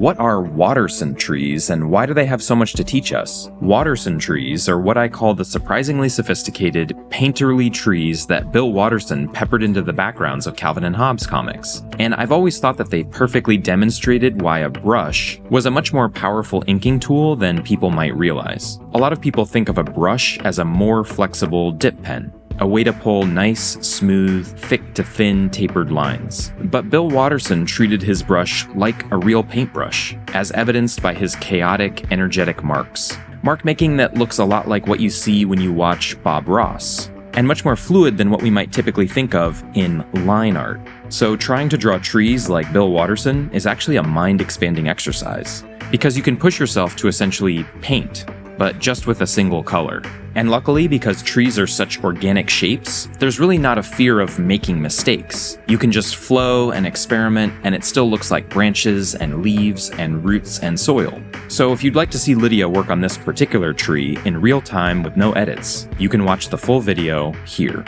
What are Watterson trees and why do they have so much to teach us? Watterson trees are what I call the surprisingly sophisticated, painterly trees that Bill Watterson peppered into the backgrounds of Calvin and Hobbes comics. And I've always thought that they perfectly demonstrated why a brush was a much more powerful inking tool than people might realize. A lot of people think of a brush as a more flexible dip pen, a way to pull nice, smooth, thick to thin tapered lines. But Bill Watterson treated his brush like a real paintbrush, as evidenced by his chaotic, energetic marks. Mark making that looks a lot like what you see when you watch Bob Ross, and much more fluid than what we might typically think of in line art. So trying to draw trees like Bill Watterson is actually a mind-expanding exercise, because you can push yourself to essentially paint, but just with a single color. And luckily, because trees are such organic shapes, there's really not a fear of making mistakes. You can just flow and experiment, and it still looks like branches and leaves and roots and soil. So if you'd like to see Lydia work on this particular tree in real time with no edits, you can watch the full video here.